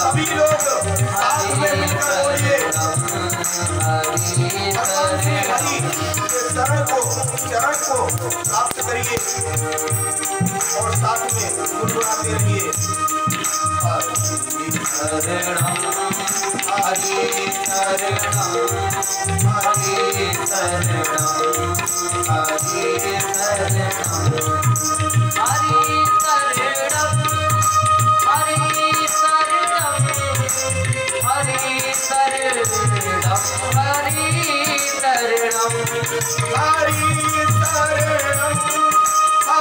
सभी लोग साथ में मिलकर बोलिए शरण को प्राप्त करिए और साथ में गुनगुनाते रहिए। हरि शरणम हरि शरणम हरि शरणम हरि शरणम हरि शरणम हरि शरणम हरि शरणम हरि शरणम हरि शरणम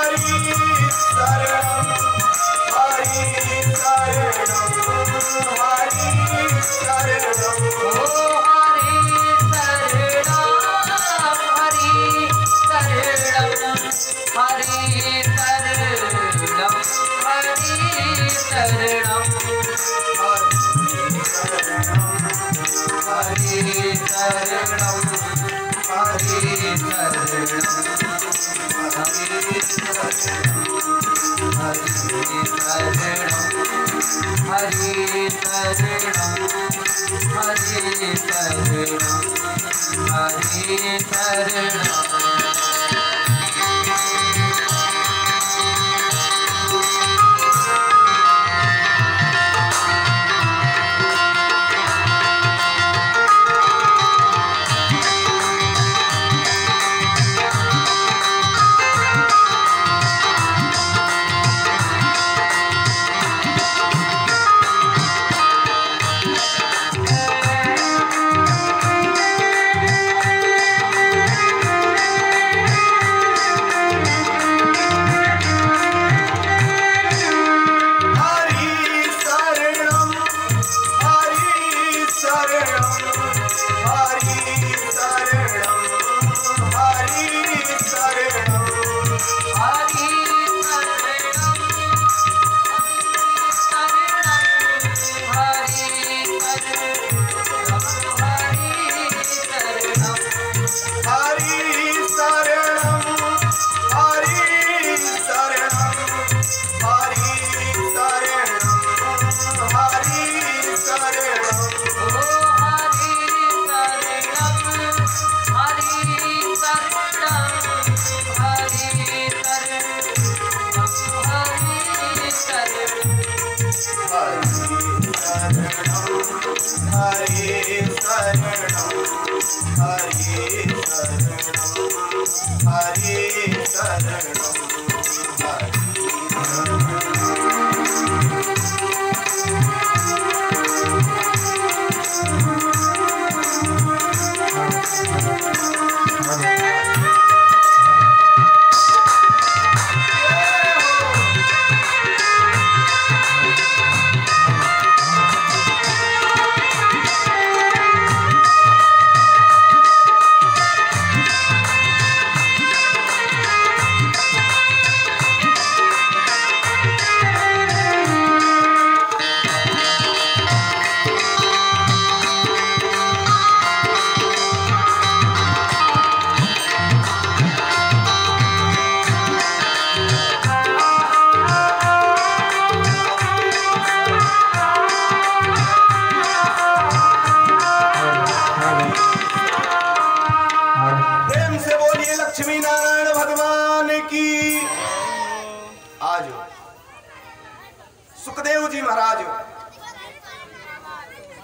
हरि शरणम हरि शरणम हरि शरणम ओ हरि शरणम हरि शरणम हरि शरणम हरि शरणम हरि शरणम हरि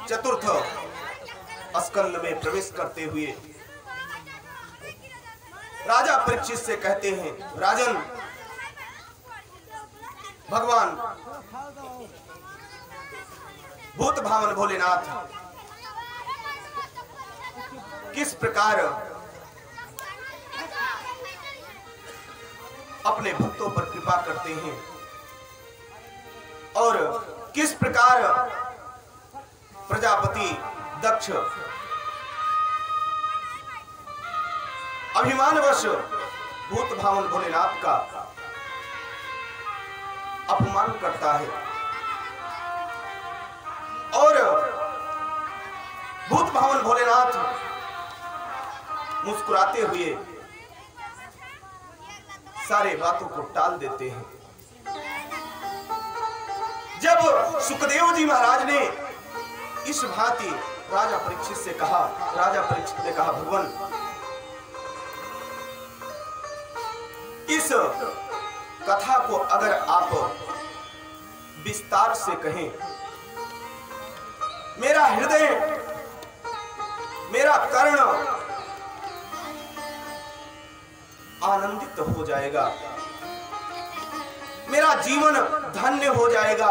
चतुर्थ स्कंद में प्रवेश करते हुए राजा परीक्षित से कहते हैं, राजन, भगवान भूत भावन भोलेनाथ किस प्रकार अपने भक्तों पर कृपा करते हैं और किस प्रकार प्रजापति दक्ष अभिमानवश भूत भावन भोलेनाथ का अपमान करता है और भूत भावन भोलेनाथ मुस्कुराते हुए सारे बातों को टाल देते हैं। जब सुखदेव जी महाराज ने इस भांति राजा परीक्षित से कहा, राजा परीक्षित ने कहा, भगवान, इस कथा को अगर आप विस्तार से कहें, मेरा हृदय, मेरा कर्ण आनंदित हो जाएगा, मेरा जीवन धन्य हो जाएगा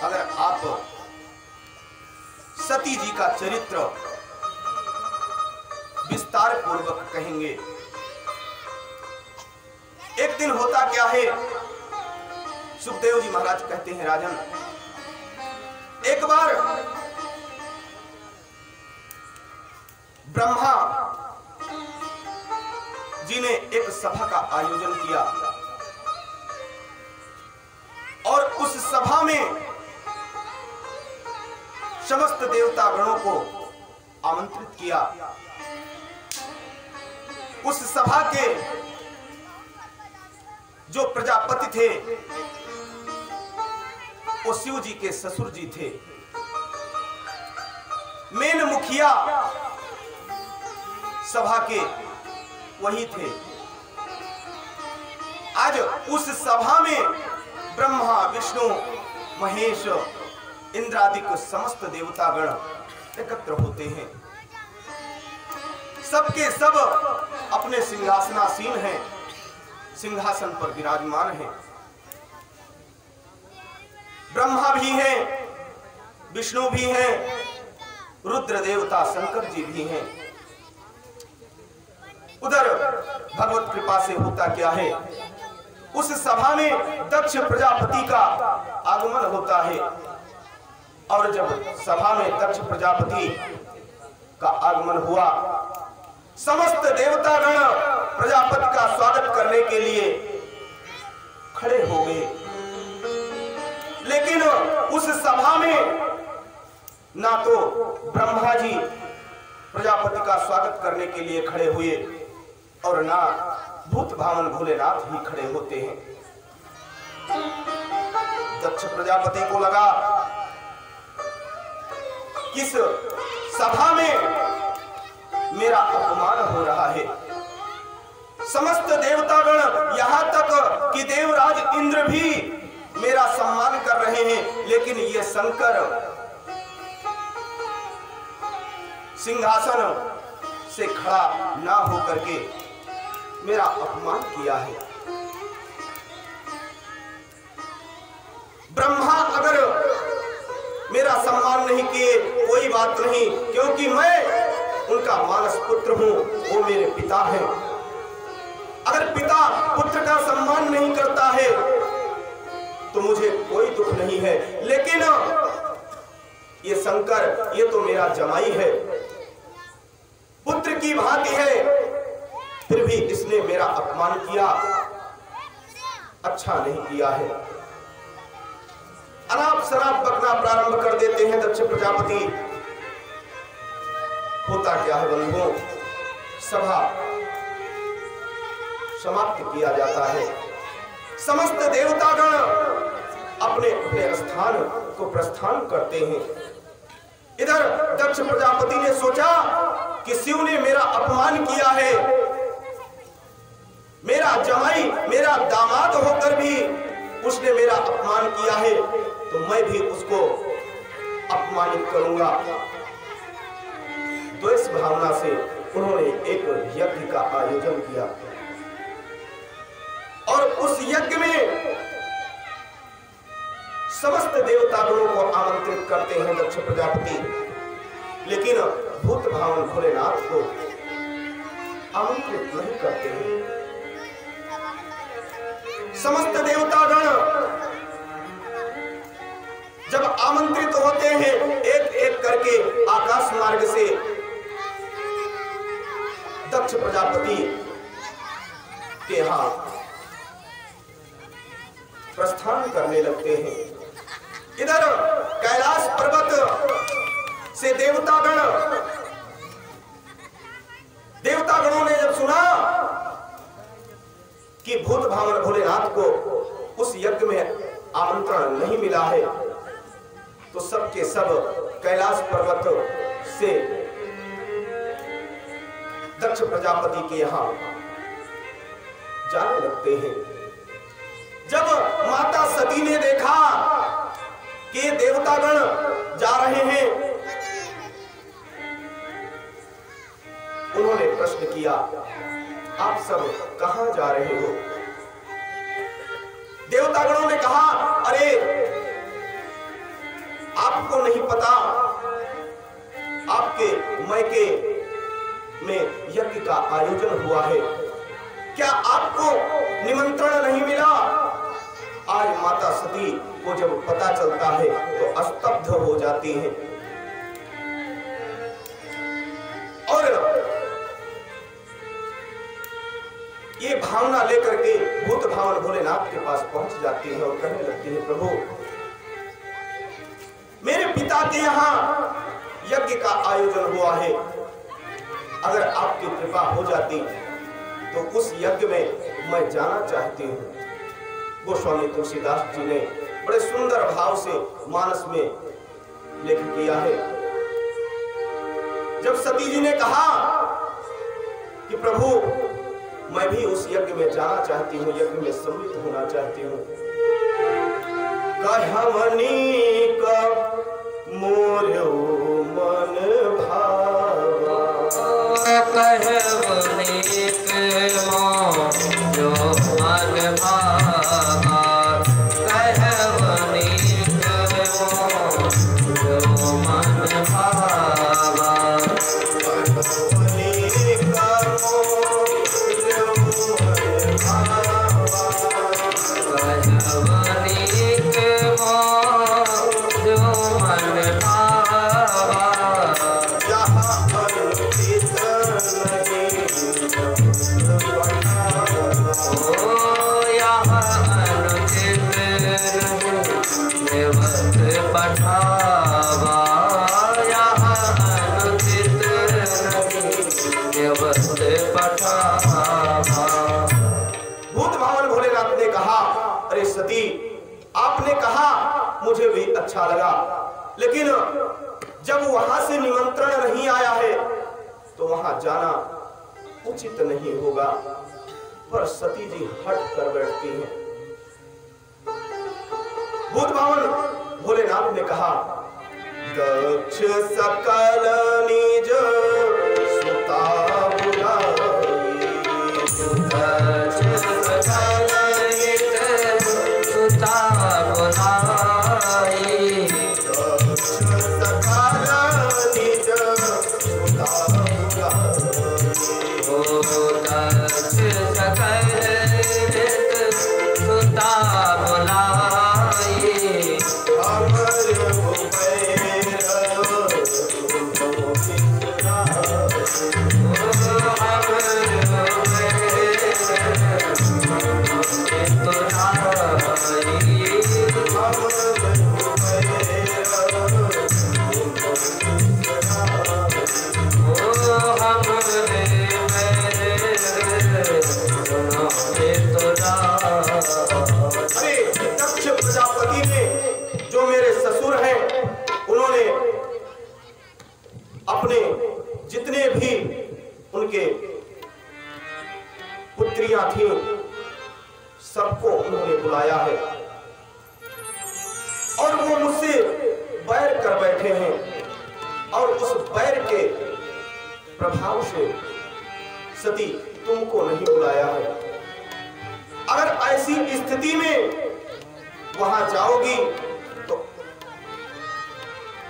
अगर आप सती जी का चरित्र विस्तार पूर्वक कहेंगे। एक दिन होता क्या है, सुखदेव जी महाराज कहते हैं, राजन, एक बार ब्रह्मा जी ने एक सभा का आयोजन किया और उस सभा में समस्त देवता गणों को आमंत्रित किया। उस सभा के जो प्रजापति थे वो शिव जी के ससुर जी थे। मेन मुखिया सभा के वही थे। आज उस सभा में ब्रह्मा, विष्णु, महेश, इंद्रादिक समस्त देवतागण एकत्र होते हैं। सबके सब अपने सिंहासनासीन हैं, सिंहासन पर विराजमान हैं। ब्रह्मा भी हैं, विष्णु भी हैं, रुद्र देवता शंकर जी भी हैं। उधर भगवत कृपा से होता क्या है, उस सभा में दक्ष प्रजापति का आगमन होता है और जब सभा में दक्ष प्रजापति का आगमन हुआ, समस्त देवतागण प्रजापति का स्वागत करने के लिए खड़े हो गए। लेकिन उस सभा में ना तो ब्रह्मा जी प्रजापति का स्वागत करने के लिए खड़े हुए और ना भूत भावन भोलेनाथ ही खड़े होते हैं। दक्ष प्रजापति को लगा किस सभा में मेरा अपमान हो रहा है। समस्त देवतागण, यहां तक कि देवराज इंद्र भी मेरा सम्मान कर रहे हैं, लेकिन ये शंकर सिंहासन से खड़ा ना होकर के मेरा अपमान किया है। ब्रह्मा अगर मेरा सम्मान नहीं किए कोई बात नहीं, क्योंकि मैं उनका मानस पुत्र हूं, वो मेरे पिता हैं। अगर पिता पुत्र का सम्मान नहीं करता है तो मुझे कोई दुख नहीं है, लेकिन ये शंकर, ये तो मेरा जमाई है, पुत्र की भांति है, फिर भी इसने मेरा अपमान किया, अच्छा नहीं किया है। अनाप शराब बकना प्रारंभ कर देते हैं दक्ष प्रजापति। होता क्या है बंधुओं, सभा समाप्त किया जाता है। समस्त देवतागण अपने अपने स्थान को प्रस्थान करते हैं। इधर दक्ष प्रजापति ने सोचा कि शिव ने मेरा अपमान किया है, मेरा जमाई, मेरा दामाद होकर भी उसने मेरा अपमान किया है, तो मैं भी उसको अपमानित करूंगा। तो इस भावना से उन्होंने एक यज्ञ का आयोजन किया और उस यज्ञ में समस्त देवतागणों को आमंत्रित करते हैं दक्ष प्रजापति, लेकिन भूत भावन भोलेनाथ को आमंत्रित नहीं करते हैं। समस्त देवतागण जब आमंत्रित होते हैं एक एक करके आकाश मार्ग से दक्ष प्रजापति के यहां प्रस्थान करने लगते हैं। इधर कैलाश पर्वत से देवतागणों ने जब सुना कि भूत भावन भोलेनाथ को उस यज्ञ में आमंत्रण नहीं मिला है, तो सबके सब कैलाश पर्वत से दक्ष प्रजापति के यहां जाने लगते हैं। जब माता सती ने देखा कि देवतागण जा रहे हैं, उन्होंने प्रश्न किया, आप सब कहां जा रहे हो? देवतागणों ने कहा, अरे आपको नहीं पता, आपके मैके में यज्ञ का आयोजन हुआ है, क्या आपको निमंत्रण नहीं मिला? आज माता सती को जब पता चलता है तो स्तब्ध हो जाती हैं और ये भावना लेकर के भूत भावन भोलेनाथ के पास पहुंच जाती है और कहने लगती है, प्रभु मेरे पिता के यहाँ यज्ञ का आयोजन हुआ है, अगर आपकी कृपा हो जाती तो उस यज्ञ में मैं जाना चाहती हूँ। गोस्वामी तुलसीदास जी ने बड़े सुंदर भाव से मानस में लेख किया है। जब सती जी ने कहा कि प्रभु मैं भी उस यज्ञ में जाना चाहती हूँ, यज्ञ में सम्मिलित होना चाहती हूँ, कहवनी का मोरो मन भावा, कहवनी के मोरो मन भावा, कहवनी के मोरो मन भावा, कहवनी का भूत भावन भोलेनाथ ने कहा, अरे सती आपने कहा मुझे भी अच्छा लगा, लेकिन जब वहां से निमंत्रण नहीं आया है तो वहां जाना उचित नहीं होगा। पर सती जी हट कर बैठती हैं। भूत भावन भोलेनाथ ने कहा, दक्ष सकल निज सुता बुलाई, दक्ष सकल निज सुता बुलाई, दक्ष सकल निज सुता बुलाई, ओ दक्ष सकल निज सुता बुलाई, अमर दक्ष प्रजापति ने, जो मेरे ससुर हैं, उन्होंने अपने जितने भी उनके पुत्रियां थी सबको उन्होंने बुलाया है और वो मुझसे बैर कर बैठे हैं और उस बैर के प्रभाव से सती तुमको नहीं बुलाया है। अगर ऐसी स्थिति में वहां जाओगी तो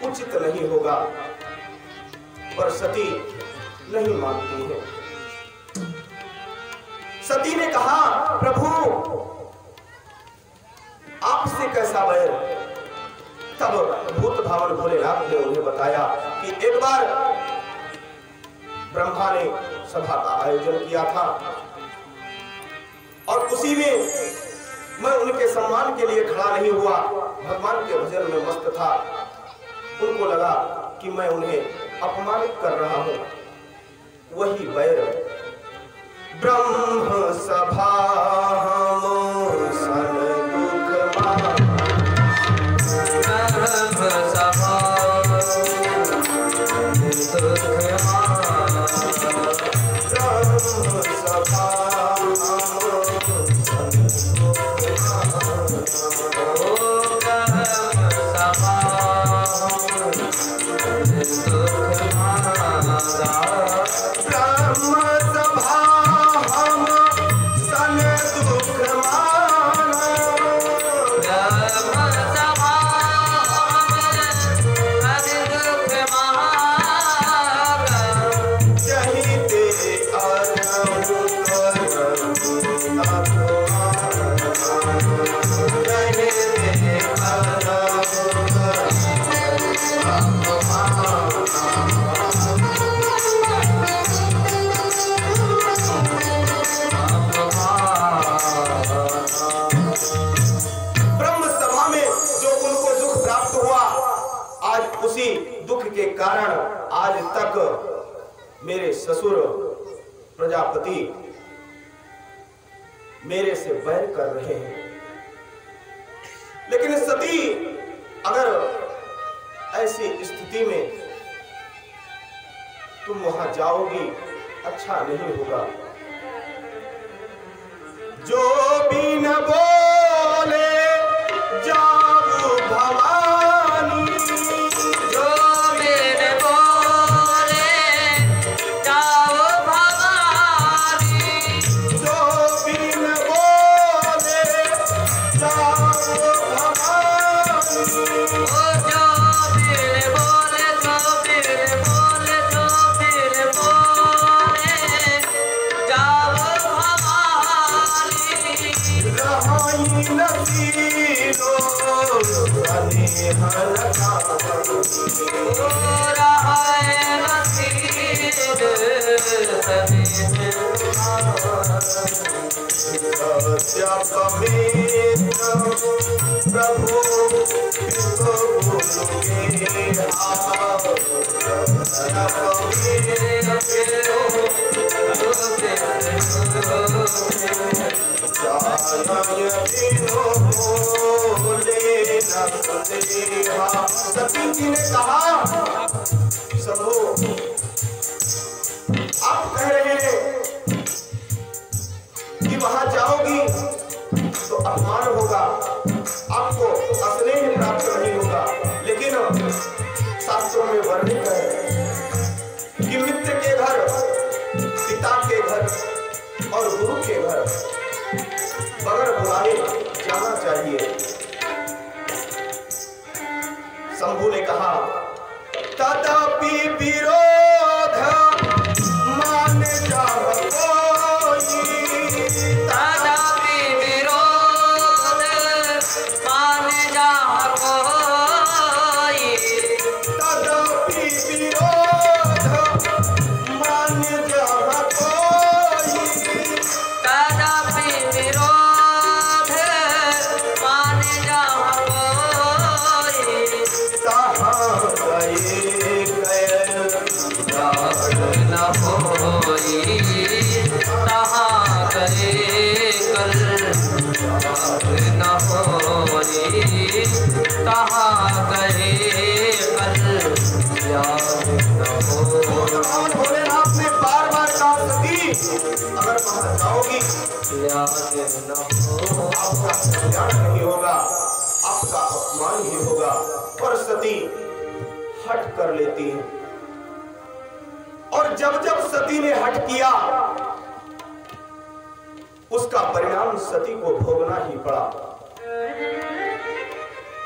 उचित नहीं होगा, पर सती नहीं मानती है। सती ने कहा, प्रभु आपसे कैसा बैर? तब भूत भावन भोलेनाथ ने उन्हें बताया कि एक बार ब्रह्मा ने सभा का आयोजन किया था और उसी में मैं उनके सम्मान के लिए खड़ा नहीं हुआ, भगवान के भजन में मस्त था। उनको लगा कि मैं उन्हें अपमानित कर रहा हूं। वही बैर ब्रह्म सभा हम सन दुख कारण आज तक मेरे ससुर प्रजापति मेरे से बैर कर रहे हैं। लेकिन सती अगर ऐसी स्थिति में तुम वहां जाओगी अच्छा नहीं होगा। जो भी न बोले जाओ भवानी, जो भी न बोले जाओ भवानी, जो भी न बोले जाओ भवानी, ओ जो भी न बोले, जो भी न बोले, जो भी न बोले जाओ भवानी। रहाई नसीरो अनेहल प्रभु सती जी ने कहा, सबो आप कह रहे हैं कि वहां जाओगी तो अपमान होगा, आपको स्नेह प्राप्त नहीं होगा। लेकिन शास्त्रों में वर्णित है कि मित्र के घर, पिता के घर और गुरु के घर बगैर बुलाए जाना चाहिए। शंभू ने कहा, तथापि विरोध मान जा कोई, तथापि विरोध मान जा कोई, तथापि विरोध मान जा कोई, तथापि विरोध मान जा कोई। कहाँ गए न होई तहाँ गए कल, न होई तहाँ गए कल, याद न हो। भगवान भोलेनाथ ने बार बार कहा, सती अगर वहां जाओगी याद न हो। आपका कल्याण नहीं होगा, आपका अपमान ही होगा। पर सती हट कर लेती है। और जब जब सती ने हट किया उसका परिणाम सती को भोगना ही पड़ा।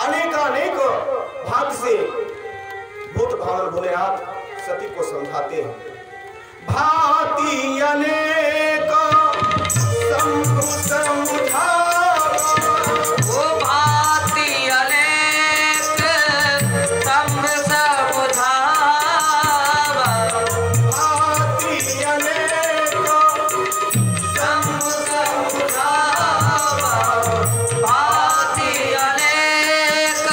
अनेकानेक भाग से भूत भावन भोलेनाथ सती को समझाते हैं। भांति अनेक शंभु समझावा, वो भांति अनेक शंभु समझावा, भांति अनेक शंभु समझावा, भांति अनेक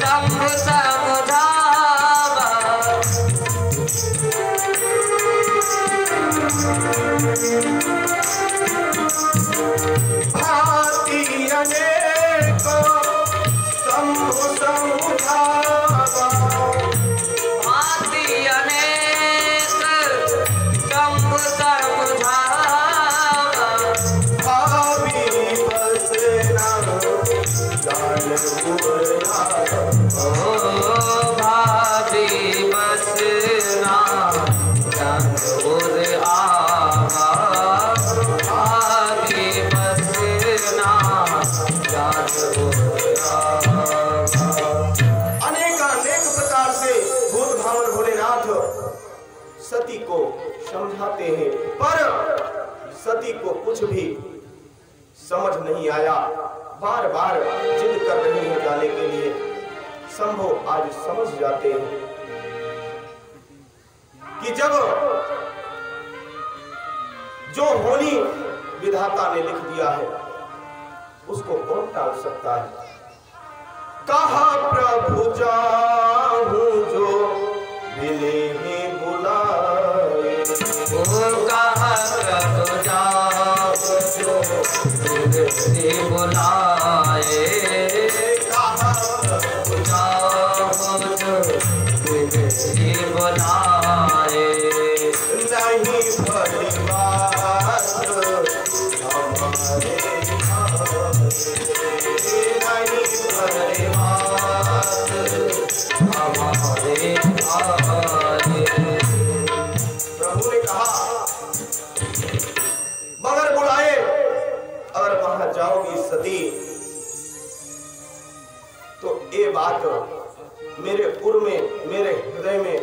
शंभु समझावा। भांति अनेक शंभु समझावा, भांति अनेक शंभु समझावा, भावी बस न जान उड़ावा। ओ भाभी बसना जान उर आवा, भाभी बसना जान उर आवा। अनेकानेक प्रकार से भूत भावन भोलेनाथ सती को समझाते हैं, पर सती को कुछ भी समझ नहीं आया। बार बार जिद कर रही है जाने के लिए। शंभो आज समझ जाते हैं कि जब जो होनी विधाता ने लिख दिया है उसको कौन टाल सकता है। कहा प्रभु जाहूं जो मिले बुलाए, ओ कहा प्रभु जाओ जो तुझसे बुलाए, कहा प्रभु जाओ जो तुझसे बुलाए। नहीं भली बात हमारे नहीं भली बात हमारे आए। प्रभु ने कहा मगर बुलाए अगर वहां जाओगी सती तो ये बात मेरे उर में मेरे हृदय में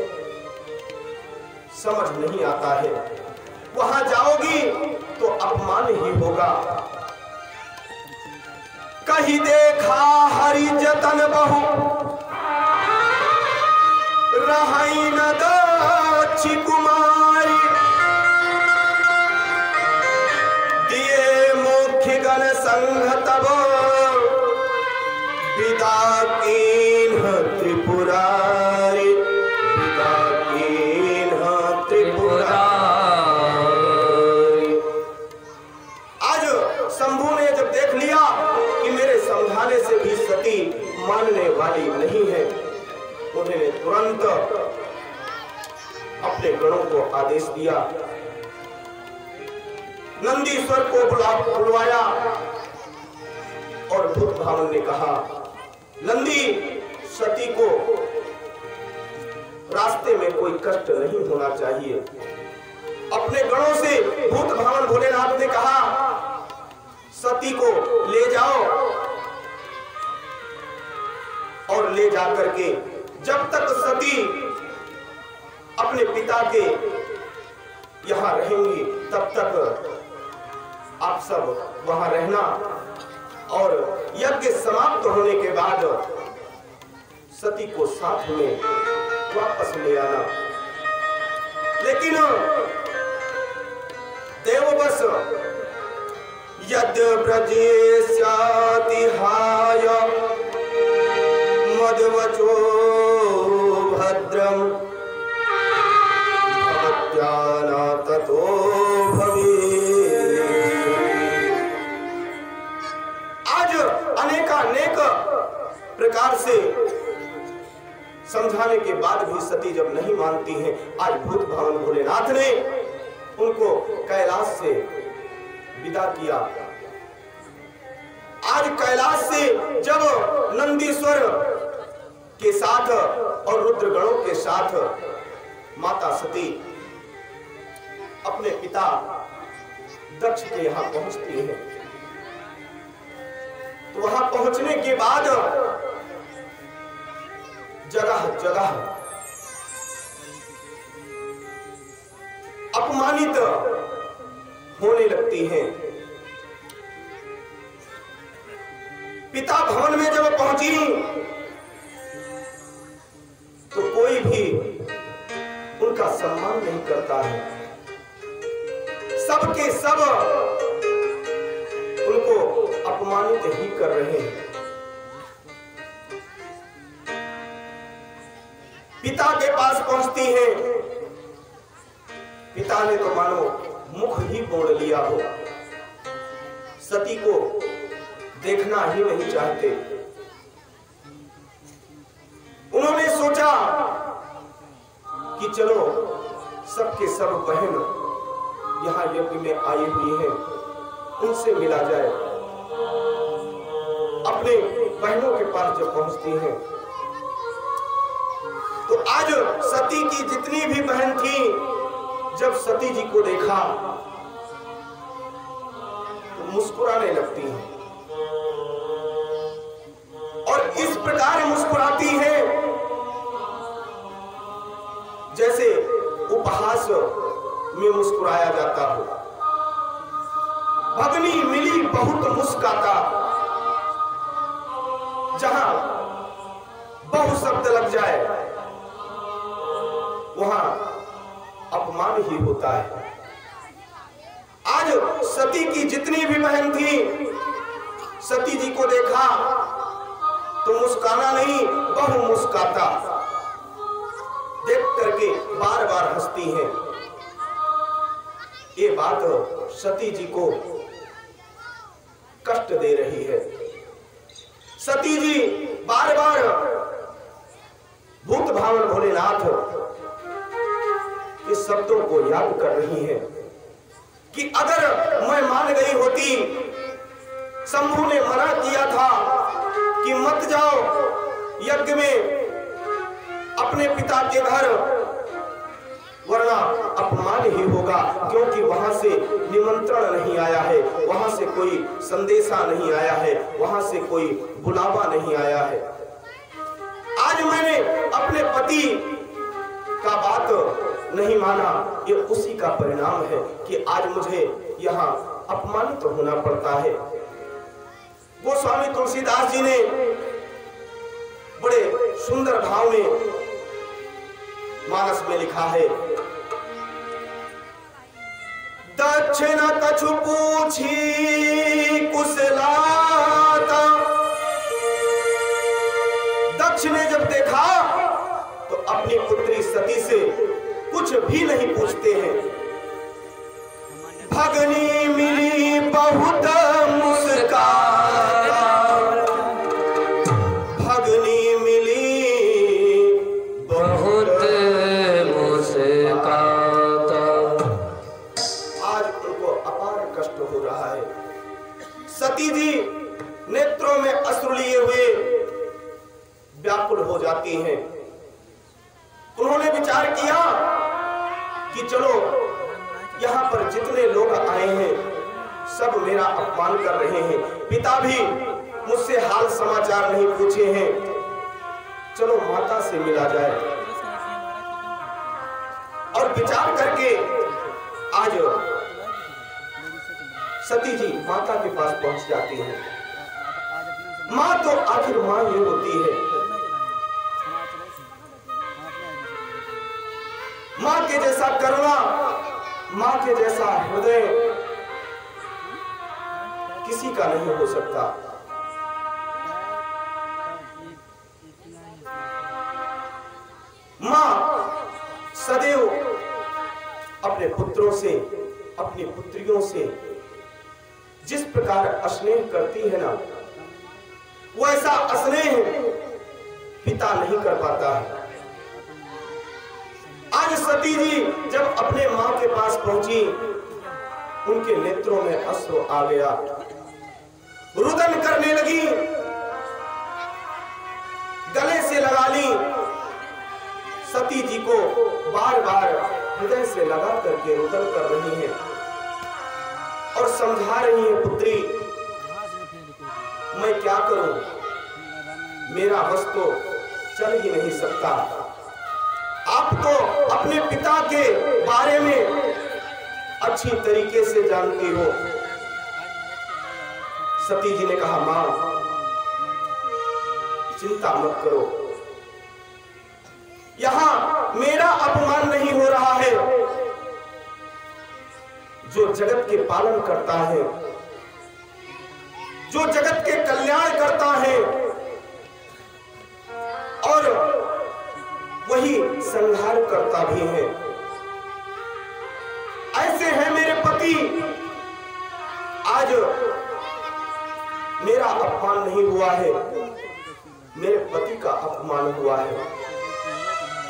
समझ नहीं आता है। वहां जाओगी तो अपमान ही होगा। कहीं देखा हरि जतन बहु रहाई न दाची कुमारी, दिए मुख्य गण संघ तब विदा कीन्ह त्रिपुरारी, विदा कीन्ह त्रिपुरारी। आज शंभू ने जब देख लिया कि मेरे समझाने से भी सती मानने वाली नहीं है, उन्होंने तुरंत अपने गणों को आदेश दिया। नंदीश्वर को बुलवाया और भूत भावन ने कहा नंदी सती को रास्ते में कोई कष्ट नहीं होना चाहिए। अपने गणों से भूत भावन भोलेनाथ ने कहा सती को ले जाओ और ले जाकर के जब तक सती अपने पिता के यहां रहेंगी तब तक आप सब वहां रहना और यज्ञ समाप्त होने के बाद सती को साथ में वापस ले आना। लेकिन देववश यद्य ब्रजेस्यातिहाय मदवचो भद्रम भवत्याना ततो भवेत्। आज अनेकानेक प्रकार से समझाने के बाद भी सती जब नहीं मानती हैं, आज भूत भावन भोलेनाथ ने उनको कैलाश से विदा किया। आज कैलाश से जब नंदीश्वर के साथ और रुद्रगणों के साथ माता सती अपने पिता दक्ष के यहां पहुंचती है। तो वहां पहुंचने के बाद जगह जगह अपमानित होने लगती हैं। पिता भवन में जब पहुंची तो कोई भी उनका सम्मान नहीं करता है। सबके सब उनको अपमानित ही कर रहे हैं। पिता के पास पहुंचती है। पिता ने तो मानो मुख ही मोड़ लिया हो, सती को देखना ही नहीं चाहते। उन्होंने सोचा कि चलो सबके सब बहन यहां यज्ञ में आई हुई हैं, उनसे मिला जाए। अपने बहनों के पास जब पहुंचती हैं तो आज सती की जितनी भी बहन थी, जब सती जी को देखा तो मुस्कुराने लगती हैं और इस प्रकार मुस्कुराती है जैसे उपहास में मुस्कुराया जाता हो। भगनी मिली बहुत मुस्काता, जहां बहु शब्द लग जाए वहां अपमान ही होता है। आज सती की जितनी भी बहन थी, सती जी को देखा तो मुस्काना नहीं, बहु मुस्काता देख करके बार बार हंसती हैं। ये बात सती जी को कष्ट दे रही है। सती जी बार बार भूत भावन भोलेनाथ के शब्दों को याद कर रही है कि अगर मैं मान गई होती, शंभू ने मना किया था कि मत जाओ यज्ञ में अपने पिता के घर, वरना अपमान ही होगा, क्योंकि वहां से निमंत्रण नहीं आया है, वहां से कोई संदेशा नहीं आया है, वहां से कोई बुलावा नहीं आया है। आज मैंने अपने पति का बात नहीं माना, ये उसी का परिणाम है कि आज मुझे यहाँ अपमानित तो होना पड़ता है। वो स्वामी तुलसीदास जी ने बड़े सुंदर भाव में मानस में लिखा है, दक्षिण कछु पूछी कुशलाता। दक्ष ने जब देखा तो अपनी पुत्री सती से कुछ भी नहीं पूछते हैं। भगनी मिली बहुत मुस्काता, भगनी मिली बहुत मुस्काता। आज उनको अपार कष्ट हो रहा है। सती जी नेत्रों में अश्रु लिए हुए व्याकुल हो जाती हैं। उन्होंने विचार किया कि चलो यहाँ पर जितने लोग आए हैं सब मेरा अपमान कर रहे हैं, पिता भी मुझसे हाल समाचार नहीं पूछे हैं, चलो माता से मिला जाए। और विचार करके आज सती जी माता के पास पहुंच जाती है। माँ तो आखिर माँ ही होती है। माँ के जैसा करुणा, माँ के जैसा हृदय किसी का नहीं हो सकता। माँ सदैव अपने पुत्रों से, अपनी पुत्रियों से जिस प्रकार स्नेह करती है ना, वो ऐसा स्नेह पिता नहीं कर पाता है। आज सती जी जब अपने मां के पास पहुंची, उनके नेत्रों में अश्रु आ गया, रुदन करने लगी। गले से लगा ली। सती जी को बार बार हृदय से लगा करके रुदन कर रही हैं और समझा रही हैं, पुत्री मैं क्या करूं, मेरा बस तो चल ही नहीं सकता। आप तो अपने पिता के बारे में अच्छी तरीके से जानती हो। सती जी ने कहा, मां चिंता मत करो, यहां मेरा अपमान नहीं हो रहा है। जो जगत के पालन करता है, जो जगत के कल्याण करता है और वही संहार करता भी है, ऐसे हैं मेरे पति। आज मेरा अपमान नहीं हुआ है, मेरे पति का अपमान हुआ है।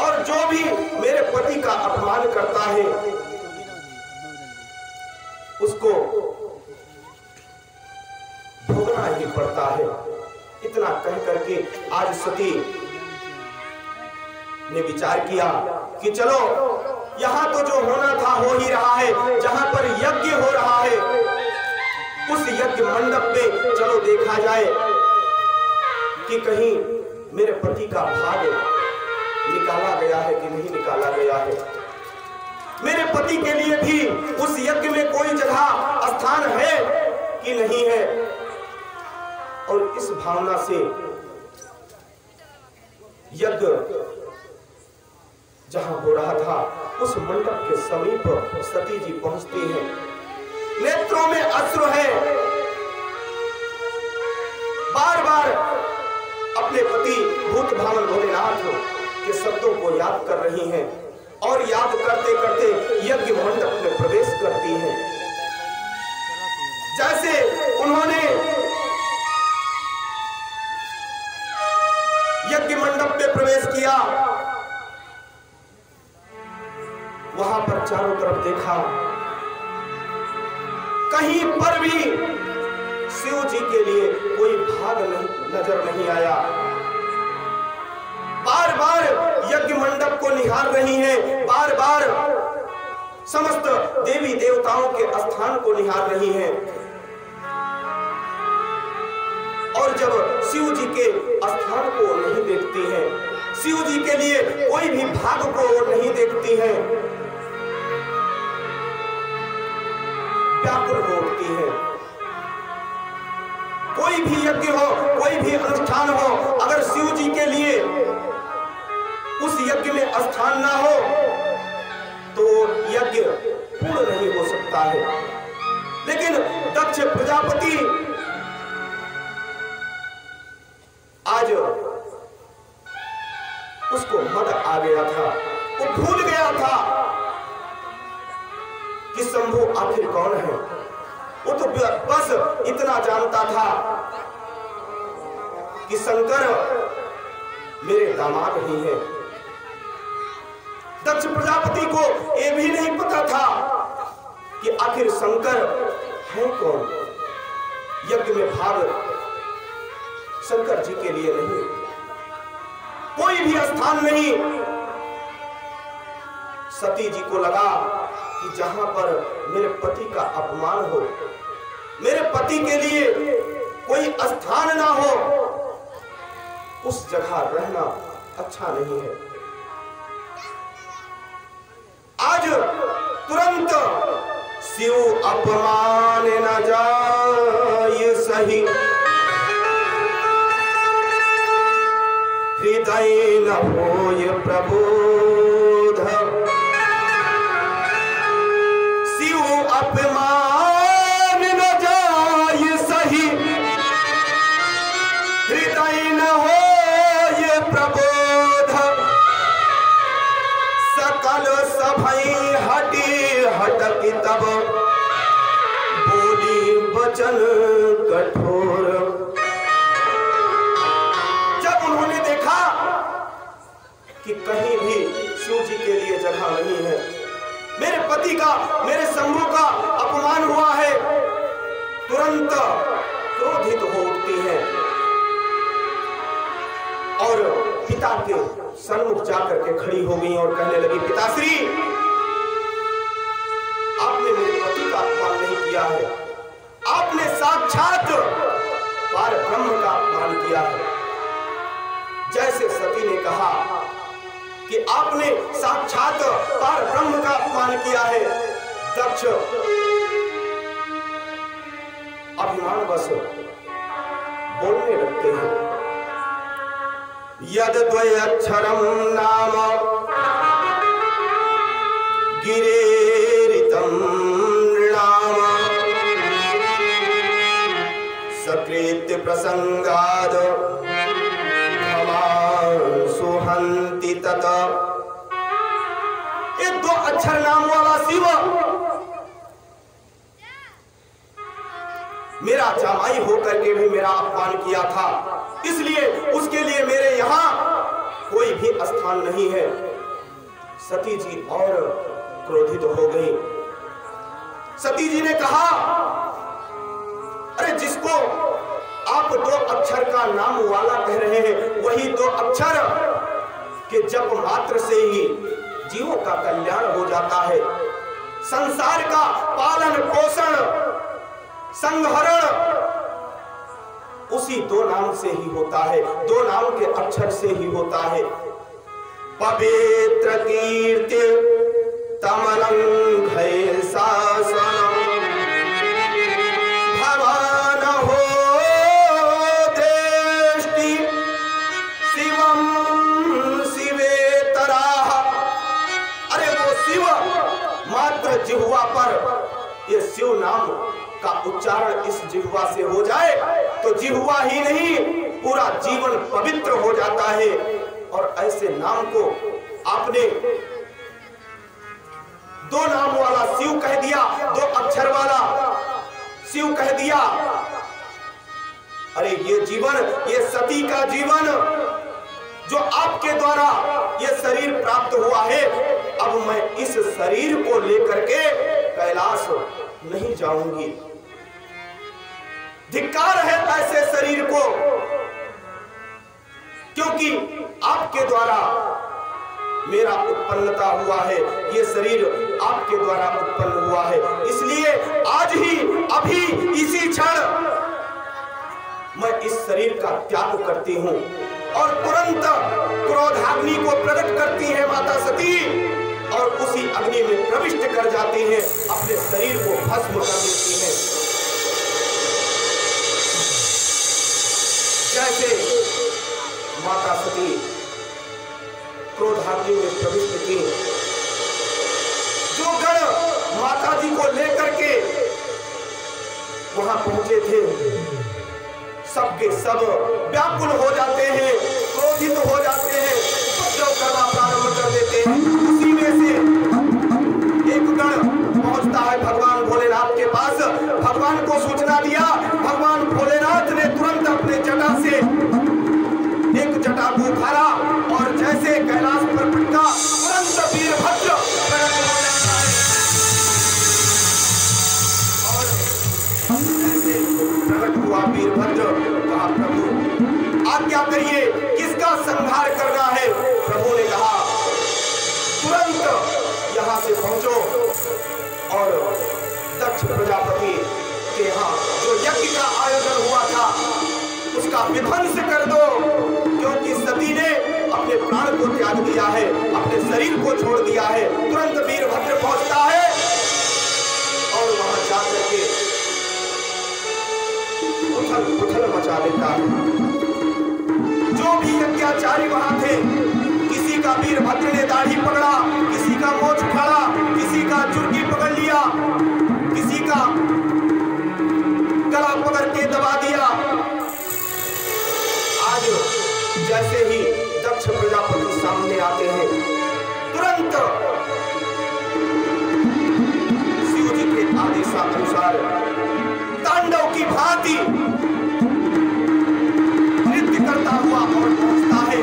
और जो भी मेरे पति का अपमान करता है उसको भोगना ही पड़ता है। इतना कह करके आज सती ने विचार किया कि चलो यहां तो जो होना था हो ही रहा है। जहां पर यज्ञ हो रहा है उस यज्ञ मंडप पे चलो देखा जाए कि कहीं मेरे पति का भाग निकाला गया है कि नहीं निकाला गया है। मेरे पति के लिए भी उस यज्ञ में कोई जगह स्थान है कि नहीं है। और इस भावना से यज्ञ जहां हो रहा था उस मंडप के समीप सती जी पहुंचती हैं। नेत्रों में अश्रु है, बार बार अपने पति भूत भावन भोलेनाथ के शब्दों को याद कर रही हैं और याद करते करते यज्ञ मंडप में प्रवेश करती हैं। जैसे उन्होंने यज्ञ मंडप में प्रवेश किया, वहां पर चारों तरफ देखा, कहीं पर भी शिव जी के लिए कोई भाग नजर नहीं आया। बार बार यज्ञ मंडप को निहार रही हैं, बार बार समस्त देवी देवताओं के स्थान को निहार रही हैं। और जब शिव जी के स्थान को नहीं देखती हैं, शिव जी के लिए कोई भी भाग को नहीं देखती हैं, व्याकुल हो उठती हैं। कोई भी यज्ञ हो, कोई भी अनुष्ठान हो, अगर शिव जी के लिए उस यज्ञ में स्थान ना हो तो यज्ञ पूर्ण नहीं हो सकता है। लेकिन दक्ष प्रजापति आज उसको मद आ गया था, वो भूल गया था कि शंभु आखिर कौन है। वो तो बस इतना जानता था कि शंकर मेरे दामाद ही है। दक्ष प्रजापति को यह भी नहीं पता था कि आखिर शंकर है कौन। यज्ञ में भाग शंकर जी के लिए नहीं, कोई भी स्थान नहीं। सती जी को लगा कि जहां पर मेरे पति का अपमान हो, मेरे पति के लिए कोई स्थान ना हो, उस जगह रहना अच्छा नहीं है। आज तुरंत शिव अपमान न जाय सही, हृदय न होय प्रबोध। शिव अपमान न जाय सही, हृदय न होय प्रबोध। सकल सभई हटी हटकी तब, बोली वचन कठोर। जब उन्होंने देखा कि कहीं भी शिव जी के लिए जगह नहीं है, मेरे पति का, मेरे शंभु का अपमान हुआ है, तुरंत क्रोधित हो उठती है और पिता के सन्मुख जाकर के खड़ी हो गई और कहने लगी, पिताश्री, आपने मेरे पति का अपमान नहीं किया है, आपने साक्षात पार ब्रह्म का अपमान किया है। जैसे सती ने कहा कि आपने साक्षात पार ब्रह्म का अपमान किया है, दक्ष अभिमानवश बोलने लगते हैं, यद द्वयक्षरम नाम गिरेरितं नृणाम सकृत्य प्रसंगाद सुहंति तत। ये 2 अक्षर नाम वाला शिव मेरा जामाई होकर के भी मेरा अपमान किया था, इसलिए उसके लिए मेरे यहाँ कोई भी स्थान नहीं है। सती जी और क्रोधित हो गई। सती जी ने कहा, अरे जिसको आप 2 अक्षर का नाम वाला कह रहे हैं, वही 2 अक्षर के जप मात्र से ही जीवों का कल्याण हो जाता है, संसार का पालन पोषण संहरण उसी 2 नाम से ही होता है, 2 नाम के अक्षर से ही होता है। पवित्र कीर्ति तमलंघय शासनम भवान हो दृष्टि शिवम शिवेतराः। अरे वो शिव मात्र जिह्वा पर ये शिव नाम का उच्चारण इस जिह्वा से हो जाए तो जिह्वा ही नहीं पूरा जीवन पवित्र हो जाता है। और ऐसे नाम को आपने 2 नाम वाला शिव कह दिया, 2 अक्षर वाला शिव कह दिया। अरे ये जीवन, ये सती का जीवन जो आपके द्वारा ये शरीर प्राप्त हुआ है, अब मैं इस शरीर को लेकर के कैलाश नहीं जाऊंगी। धिक्कार है ऐसे शरीर को, क्योंकि आपके द्वारा मेरा उत्पन्नता हुआ है, ये शरीर आपके द्वारा उत्पन्न हुआ है, इसलिए आज ही अभी इसी क्षण मैं इस शरीर का त्याग करती हूं। और तुरंत क्रोधाग्नि को प्रकट करती है माता सती और उसी अग्नि में प्रविष्ट कर जाती है, अपने शरीर को भस्म कर देती है। जैसे माता सती क्रोधाग्नि में प्रविष्ट की, जो गण माता जी को लेकर के वहां पहुंचे थे, सबके सब व्याकुल हो जाते हैं, क्रोधित हो जाते हैं, उपद्रव करना प्रारंभ कर देते हैं। उसी में से एक गण पहुंचता है भगवान भोलेनाथ के पास, भगवान को सूचना दिया। भगवान भोलेनाथ ने तुरंत अपने जटा से एक जटा को उखाड़ा और जैसे कैलाश पर पटका, तुरंत वीरभद्र प्रकट हो जाता है। और ऐसे प्रकट हुआ वीरभद्र, कहा प्रभु आज्ञा करिए, किसका संहार करना है? प्रभु ने कहा तुरंत यहाँ से पहुंचो और दक्ष प्रजापति के यहाँ जो यज्ञ का आयोजन हुआ था उसका विध्वंस कर दो, क्योंकि सती ने अपने प्राण को त्याग दिया है, अपने शरीर को छोड़ दिया है। तुरंत वीरभद्र पहुंचता है और वहां जाकर के उथल मचा देता है। जो भी यज्ञाचारी वहां थे, किसी का वीरभद्र ने दाढ़ी पकड़ा, किसी का मोछ उखाड़ा, किसी का चुर्की पकड़ लिया, किसी का गला पकड़ के दबा दिया। आज जैसे ही दक्ष प्रजापति सामने आते हैं, तुरंत शिव जी के आदेशानुसार तांडव की भांति नृत्य करता हुआ और पहुंचता है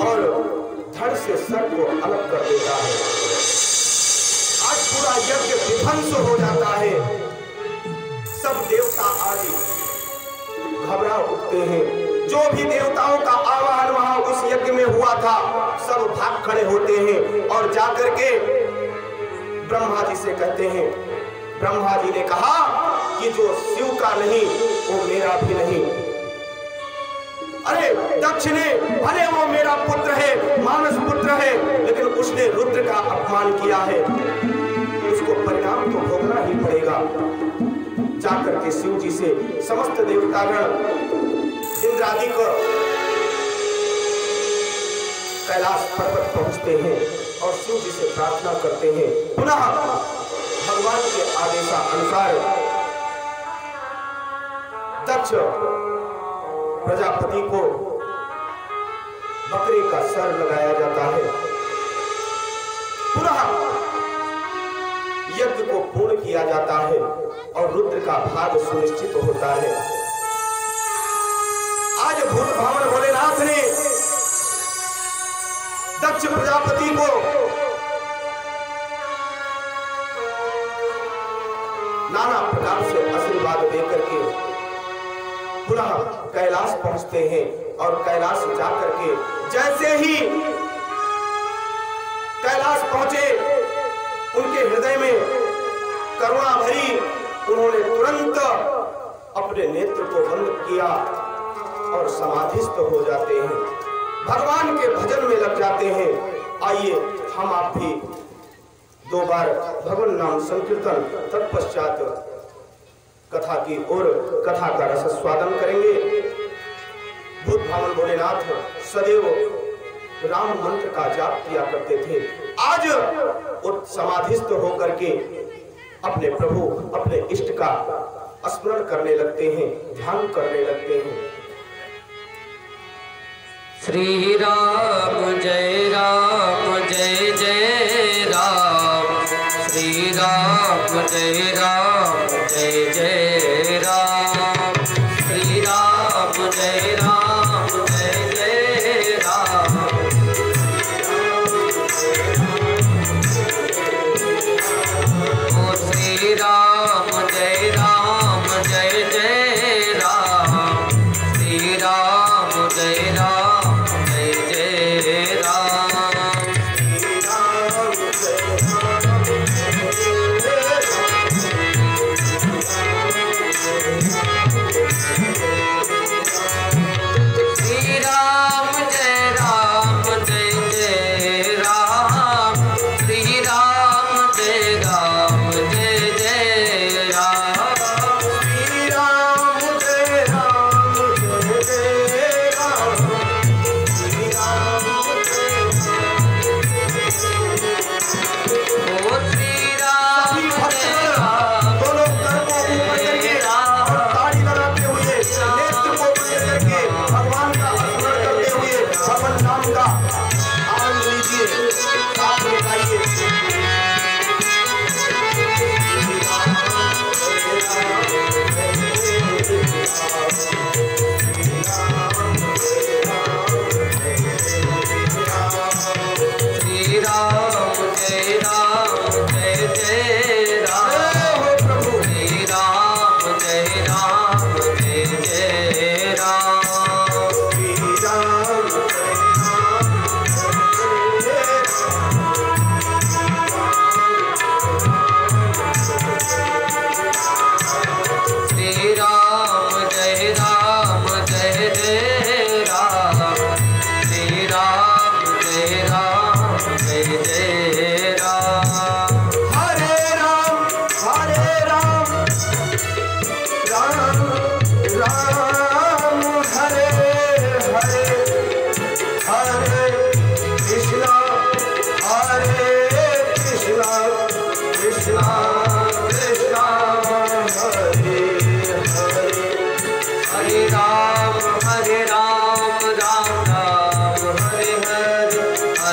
और धड़ से सर को अलग कर देता है। आज पूरा यज्ञ विध्वंस हो जाता है। सब देवता आदि घबरा उठते हैं, जो भी देवताओं का आवाहन वहां उस यज्ञ में हुआ था सब भाग खड़े होते हैं और जाकर के ब्रह्मा जी से कहते हैं। ब्रह्मा जी ने कहा कि जो शिव का नहीं वो मेरा भी नहीं। अरे दक्ष ने भले वो मेरा पुत्र है, मानस पुत्र है, लेकिन उसने रुद्र का अपमान किया है, उसको परिणाम तो भोगना ही पड़ेगा। जाकर के शिव जी से समस्त देवतागण इंद्रादि को कैलाश पर्वत पहुंचते हैं और शिव जी से प्रार्थना करते हैं। पुनः भगवान के आदेशानुसार दक्ष प्रजापति को बकरे का सर लगाया जाता है। पुनः यज्ञ को पूर्ण किया जाता है और रुद्र का भाग सुनिश्चित होता है। आज भूत भावन भोलेनाथ ने दक्ष प्रजापति को नाना प्रकार से आशीर्वाद देकर के पुनः कैलाश पहुंचते हैं और कैलाश जाकर के जैसे ही कैलाश पहुंचे उनके हृदय में करुणा भरी, उन्होंने तुरंत अपने नेत्र को बंद किया और समाधिस्थ हो जाते हैं, भगवान के भजन में लग जाते हैं। आइए हम आप भी 2 बार भगवान नाम संकीर्तन तत्पश्चात कथा की ओर कथा का रस स्वादन करेंगे। भूत भावन भोलेनाथ सदैव राम मंत्र का जाप किया करते थे। आज वो समाधिस्थ होकर के अपने प्रभु अपने इष्ट का स्मरण करने लगते हैं, ध्यान करने लगते हैं। श्री राम जय जय राम, श्री राम जय जय राम, श्री राम जय जय राम। ओ श्री राम जय जय राम, श्री राम जय जय राम।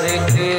Hare